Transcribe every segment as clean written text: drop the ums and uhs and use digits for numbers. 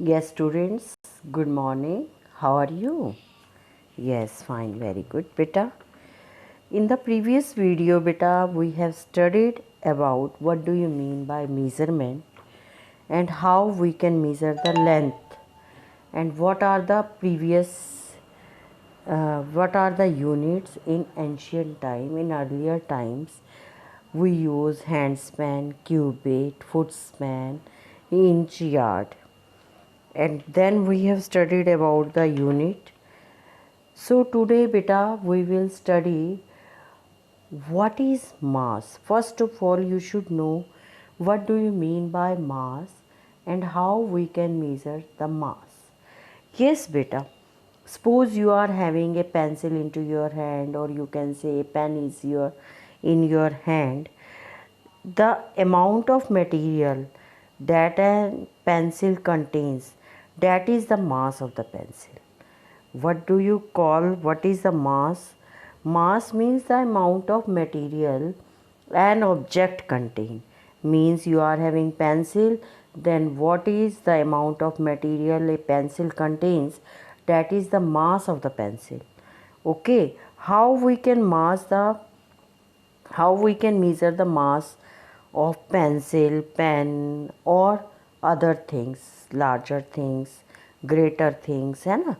Yes, students, good morning. How are you? Yes, fine, very good, beta. In the previous video, beta, we have studied about what do you mean by measurement and how we can measure the length and what are the units in ancient time, in earlier times. We use hand span, cubit, foot span, inch, yard, and then we have studied about the unit. So today beta we will study what is mass. First of all, you should know what do you mean by mass and how we can measure the mass. Yes beta, suppose you are having a pencil into your hand, or you can say a pen is in your hand. The amount of material that a pencil contains, that is the mass of the pencil. What is the mass? Mass means the amount of material an object contain. Means you are having pencil, then what is the amount of material a pencil contains? That is the mass of the pencil. Okay, how we can measure the mass of pencil, pen, or other things, larger things, greater things, है ना?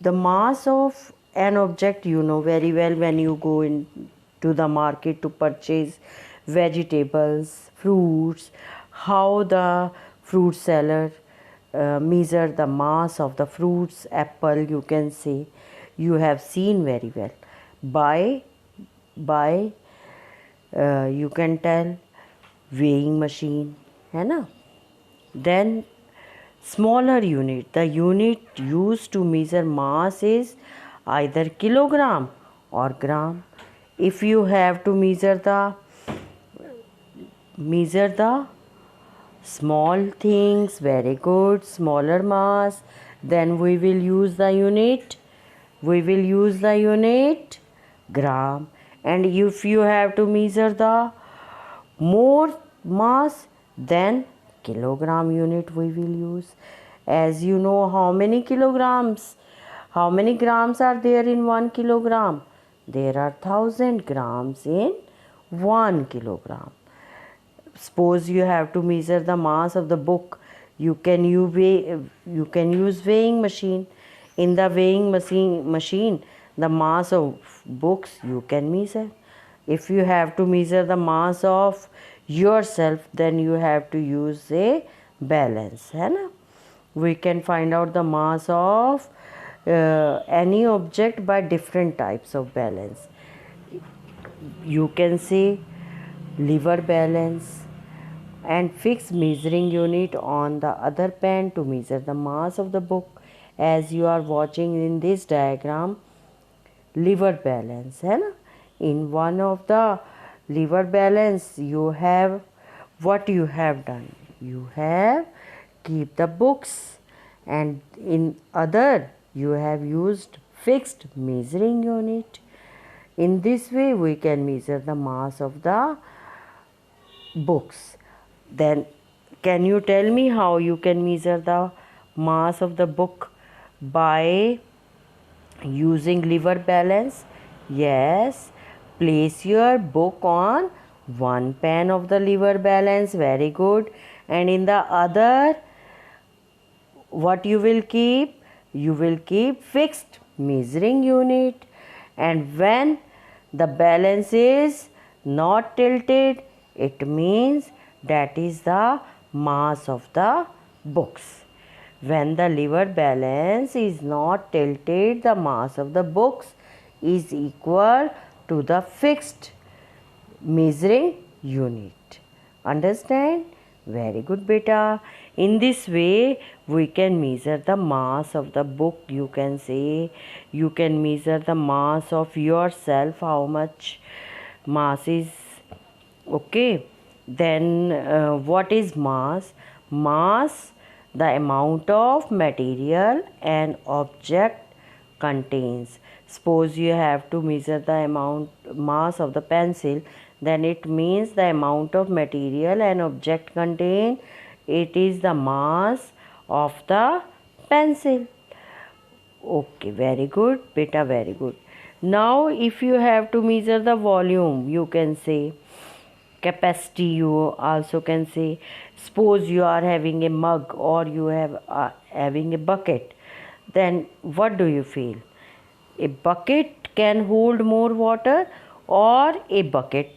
The mass of an object, you know very well when you go into the market to purchase vegetables, fruits, how the fruit seller measure the mass of the fruits. Apple, you can say, you have seen very well by you can tell weighing machine, है ना? Then smaller unit, the unit used to measure mass is either kilogram or gram. If you have to measure the small things, very good, smaller mass, then we will use the unit gram. And if you have to measure the more mass, then kilogram unit we will use. As you know, how many grams are there in 1 kilogram? There are 1000 grams in 1 kilogram. Suppose you have to measure the mass of the book, you can use weighing machine. In the weighing machine, the mass of books you can measure. If you have to measure the mass of yourself, then you have to use a balance, है ना? We can find out the mass of any object by different types of balance. You can say lever balance and fix measuring unit on the other pen to measure the mass of the book. As you are watching in this diagram, lever balance, है ना? In one of the lever balance, you have what you have done. You have keep the books, and in other you have used fixed measuring unit. In this way, we can measure the mass of the books. Then, can you tell me how you can measure the mass of the book by using lever balance? Yes, place your book on one pen of the lever balance, very good, and in the other, what you will keep? You will keep fixed measuring unit. And when the balance is not tilted, it means that is the mass of the books. When the lever balance is not tilted, the mass of the books is equal to the fixed measuring unit. Understand? Very good beta. In this way, we can measure the mass of the book. You can say you can measure the mass of yourself, how much mass is. Okay. Then what is mass? Mass, the amount of material an object contains. Suppose you have to measure the mass of the pencil, then it means the amount of material an object contain. It is the mass of the pencil. Okay, very good, beta, very good. Now, if you have to measure the volume, you can say capacity, you also can say. Suppose you are having a mug or you have having a bucket, then what do you feel? A bucket can hold more water, or a bucket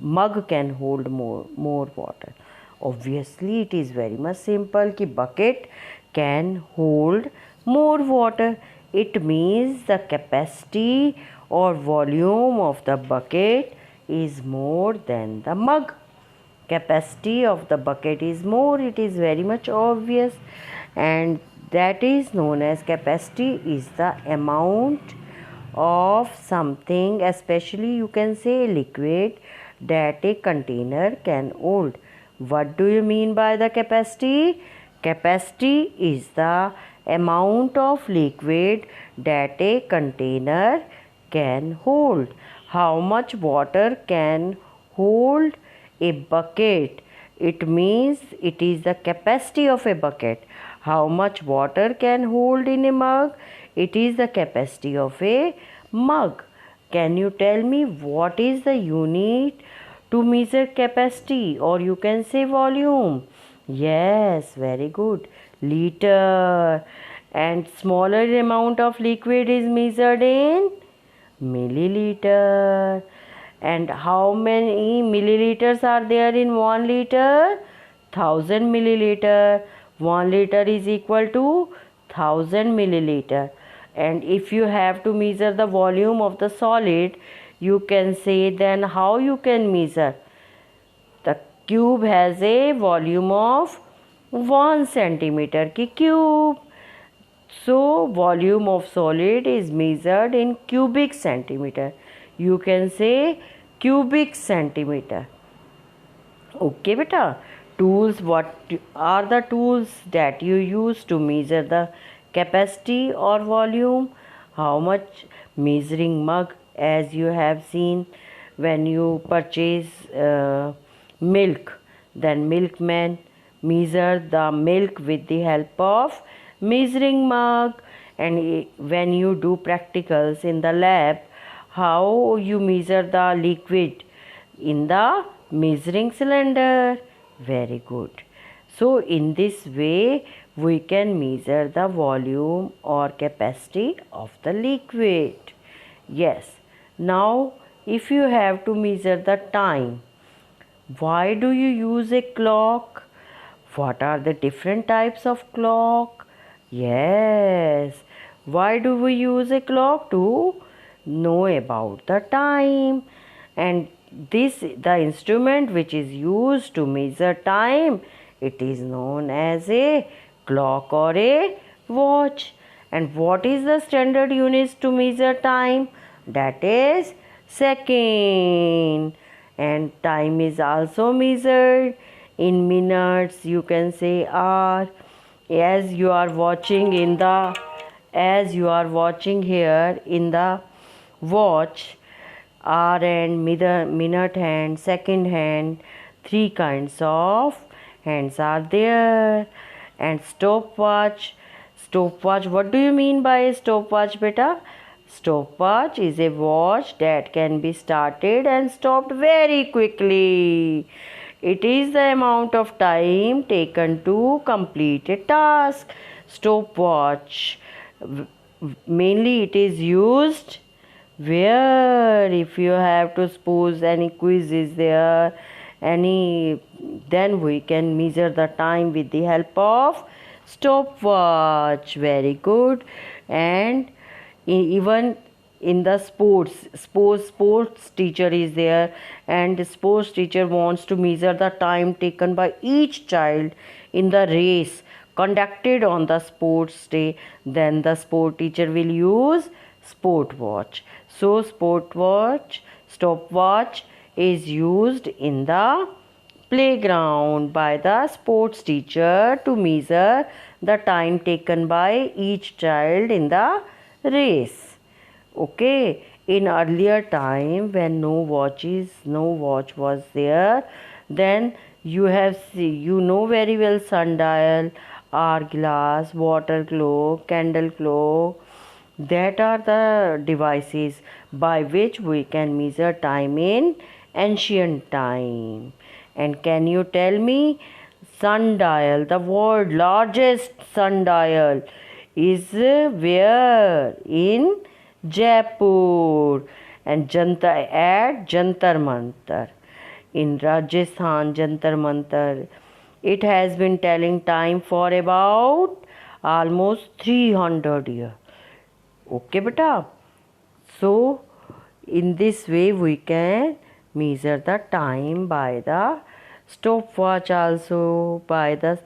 mug can hold more water? Obviously it is very much simple कि bucket can hold more water. It means the capacity or volume of the bucket is more than the mug. Capacity of the bucket is more, it is very much obvious, and that is known as capacity is the amount of something, especially you can say liquid, that a container can hold. What do you mean by the capacity? Capacity is the amount of liquid that a container can hold. How much water can hold a bucket? It means it is the capacity of a bucket. How much water can hold in a mug? It is the capacity of a mug. Can you tell me what is the unit to measure capacity, or you can say volume? Yes, very good. Liter. And smaller amount of liquid is measured in milliliter. And how many milliliters are there in 1 liter? 1000 milliliter. 1 liter is equal to 1000 milliliter. And if you have to measure the volume of the solid, you can say, then how you can measure? The cube has a volume of 1 centimeter ki cube. So volume of solid is measured in cubic centimeter. You can say cubic centimeter. Okay, beta. Tools, what are the tools that you use to measure the capacity or volume? How much? Measuring mug, as you have seen when you purchase milk, then milkman measure the milk with the help of measuring mug. And when you do practicals in the lab, how you measure the liquid? In the measuring cylinder. Very good. So in this way we can measure the volume or capacity of the liquid. Yes. Now if you have to measure the time, why do you use a clock? What are the different types of clock? Yes. Why do we use a clock? To know about the time. And this, the instrument which is used to measure time, it is known as a clock or a watch. And what is the standard units to measure time? That is second. And time is also measured in minutes, you can say hour. As you are watching in the, as you are watching here in the watch, hour and minute hand, second hand, three kinds of hands are there. And stopwatch. Stopwatch, what do you mean by a stopwatch, beta? Stopwatch is a watch that can be started and stopped very quickly. It is the amount of time taken to complete a task. Stopwatch. Mainly it is used where? If you have to suppose any quiz is there, any, then we can measure the time with the help of stopwatch. Very good. And even in the sports teacher is there, and the sports teacher wants to measure the time taken by each child in the race conducted on the sports day, then the sport teacher will use sport watch. So stopwatch is used in the playground by the sports teacher to measure the time taken by each child in the race. Okay, in earlier time when no watch was there, then you have you know very well sundial, hourglass, water clock, candle clock. That are the devices by which we can measure time in ancient time. And can you tell me, sundial, the world largest sundial, is where? In Jaipur. And Jantar at Jantar Mantar in Rajasthan, Jantar Mantar. It has been telling time for about almost 300 years. Okay, beta. So, in this way, we can measure the time by the stopwatch, also by the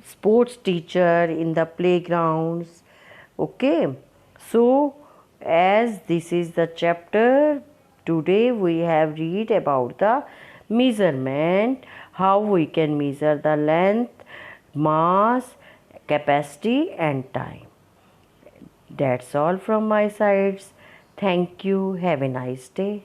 sports teacher in the playgrounds. Okay, so as this is the chapter, today we have read about the measurement, how we can measure the length, mass, capacity and time. That's all from my sides. Thank you. Have a nice day.